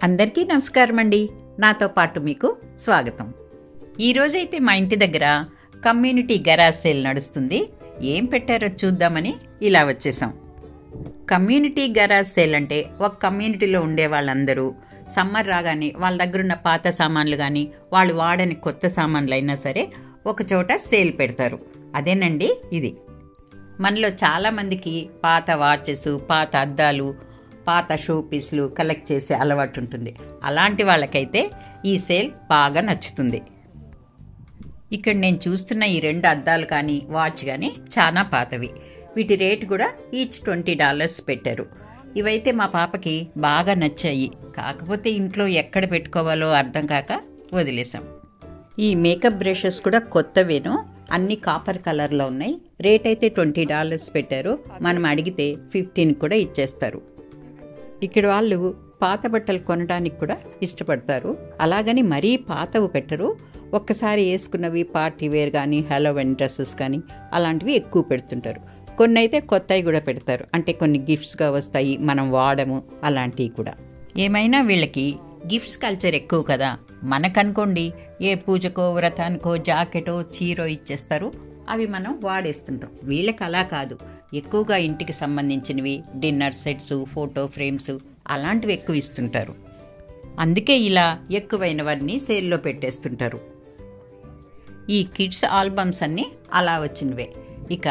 అందరికీ నమస్కారం అండి. నాతో పాటు మీకు స్వాగతం. ఈరోజైతే మా ఇంటి దగ్గర కమ్యూనిటీ గరాజ్ సేల్ నడుస్తుంది. ఏం పెట్టారో చూద్దామని ఇలా వచ్చేసాం. కమ్యూనిటీ గరాజ్ సేల్ అంటే ఒక కమ్యూనిటీలో ఉండే వాళ్ళందరూ సమ్మర్ రాగానే వాళ్ళ దగ్గర ఉన్న పాత సామాన్లు కానీ వాళ్ళు వాడని కొత్త సామాన్లు అయినా సరే ఒక చోట సేల్ పెడతారు. అదేనండి ఇది. మనలో చాలామందికి పాత వాచెస్, పాత అద్దాలు, పాత షో పీస్లు కలెక్ట్ చేసే అలవాటు ఉంటుంది. అలాంటి వాళ్ళకైతే ఈ సేల్ బాగా నచ్చుతుంది. ఇక్కడ నేను చూస్తున్న ఈ 2 అద్దాలు కానీ వాచ్ కానీ చాలా పాతవి. వీటి రేటు కూడా ఈచ్ $20 పెట్టారు. ఇవైతే మా పాపకి బాగా నచ్చాయి. కాకపోతే ఇంట్లో ఎక్కడ పెట్టుకోవాలో అర్థం కాక వదిలేసాం. ఈ మేకప్ బ్రషెస్ కూడా కొత్తవేను, అన్ని కాపర్ కలర్లో ఉన్నాయి. రేట్ అయితే $20 పెట్టారు. మనం అడిగితే 15 కూడా ఇచ్చేస్తారు. ఇక్కడ వాళ్ళు పాత బట్టలు కొనడానికి కూడా ఇష్టపడతారు. అలాగని మరీ పాతవి పెట్టరు. ఒక్కసారి వేసుకున్నవి పార్టీ వేర్ కానీ హలోవీన్ డ్రెస్సెస్ కానీ అలాంటివి ఎక్కువ పెడుతుంటారు. కొన్ని అయితే కొత్తవి కూడా పెడతారు. అంటే కొన్ని గిఫ్ట్స్గా వస్తాయి, మనం వాడము, అలాంటివి కూడా. ఏమైనా వీళ్ళకి గిఫ్ట్స్ కల్చర్ ఎక్కువ కదా. మనకనుకోండి ఏ పూజకో వ్రతానికో జాకెటో చీరో ఇచ్చేస్తారు, అవి మనం వాడేస్తుంటాం. వీళ్ళకి అలా కాదు. ఎక్కువగా ఇంటికి సంబంధించినవి, డిన్నర్ సెట్స్, ఫోటో ఫ్రేమ్స్ అలాంటివి ఎక్కువ ఇస్తుంటారు. అందుకే ఇలా ఎక్కువైనవన్నీ సేల్లో పెట్టేస్తుంటారు. ఈ కిడ్స్ ఆల్బమ్స్ అన్నీ అలా వచ్చినవే. ఇక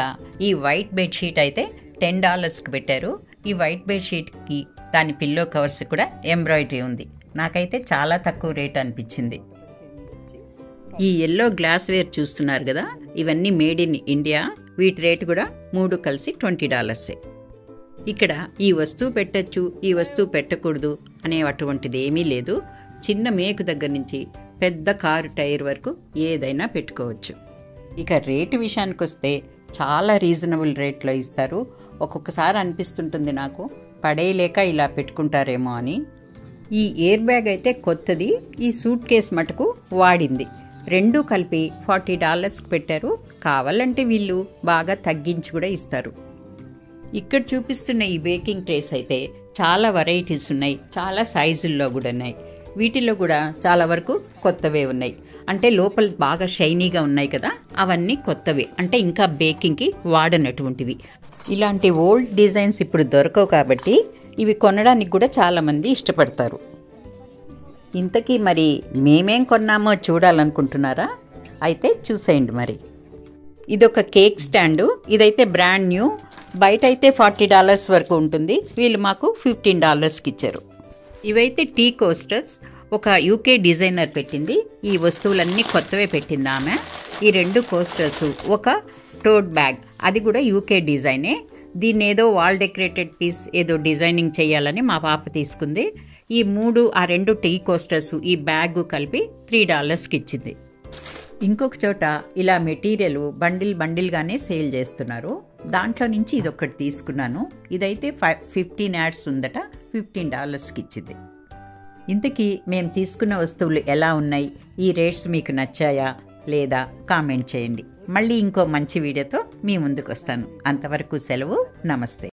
ఈ వైట్ బెడ్షీట్ అయితే $10కి పెట్టారు. ఈ వైట్ బెడ్షీట్కి దాని పిల్లో కవర్స్ కూడా ఎంబ్రాయిడరీ ఉంది. నాకైతే చాలా తక్కువ రేట్ అనిపించింది. ఈ ఎల్లో గ్లాస్ వేర్ చూస్తున్నారు కదా, ఇవన్నీ మేడ్ ఇన్ ఇండియా. వీటి రేటు కూడా 3 కలిసి $20. ఇక్కడ ఈ వస్తువు పెట్టచ్చు, ఈ వస్తువు పెట్టకూడదు అనే అటువంటిది ఏమీ లేదు. చిన్న మేకు దగ్గర నుంచి పెద్ద కారు టైర్ వరకు ఏదైనా పెట్టుకోవచ్చు. ఇక రేటు విషయానికి వస్తే చాలా రీజనబుల్ రేట్లో ఇస్తారు. ఒక్కొక్కసారి అనిపిస్తుంటుంది నాకు, పడేయలేక ఇలా పెట్టుకుంటారేమో అని. ఈ ఎయిర్ బ్యాగ్ అయితే కొత్తది, ఈ సూట్ కేస్ మటుకు వాడింది. 2 కలిపి $40కి పెట్టారు. కావాలంటే వీళ్ళు బాగా తగ్గించి కూడా ఇస్తారు. ఇక్కడ చూపిస్తున్న ఈ బేకింగ్ ట్రేస్ అయితే చాలా వెరైటీస్ ఉన్నాయి, చాలా సైజుల్లో కూడా ఉన్నాయి. వీటిలో కూడా చాలా వరకు కొత్తవే ఉన్నాయి. అంటే లోపల బాగా షైనీగా ఉన్నాయి కదా, అవన్నీ కొత్తవే. అంటే ఇంకా బేకింగ్కి వాడనటువంటివి. ఇలాంటి ఓల్డ్ డిజైన్స్ ఇప్పుడు దొరకవు కాబట్టి ఇవి కొనడానికి కూడా చాలామంది ఇష్టపడతారు. ఇంతకీ మరి మేమేం కొన్నామో చూడాలనుకుంటున్నారా? అయితే చూసేయండి మరి. ఇదొక కేక్ స్టాండు. ఇదైతే బ్రాండ్ న్యూ. బయట అయితే $40 వరకు ఉంటుంది. వీళ్ళు మాకు $15కి ఇచ్చారు. ఇవైతే టీ కోస్టర్స్. ఒక యూకే డిజైనర్ పెట్టింది. ఈ వస్తువులన్నీ కొత్తవే పెట్టింది ఆమె. ఈ 2 కోస్టర్స్, ఒక టోట్ బ్యాగ్, అది కూడా యూకే డిజైనే. దీన్ని ఏదో వాల్ డెకరేటెడ్ పీస్ ఏదో డిజైనింగ్ చేయాలని మా పాప తీసుకుంది. ఈ 2 టీ కోస్టర్స్, ఈ బ్యాగ్ కలిపి $3కి ఇచ్చింది. ఇంకొక చోట ఇలా మెటీరియల్ బండిల్గానే సేల్ చేస్తున్నారు. దాంట్లో నుంచి ఇదొకటి తీసుకున్నాను. ఇదైతే 15 యాడ్స్ ఉందట, $15కి ఇచ్చింది. ఇంతకీ మేము తీసుకున్న వస్తువులు ఎలా ఉన్నాయి, ఈ రేట్స్ మీకు నచ్చాయా లేదా కామెంట్ చేయండి. మళ్ళీ ఇంకో మంచి వీడియోతో మీ ముందుకు వస్తాను. అంతవరకు సెలవు. నమస్తే.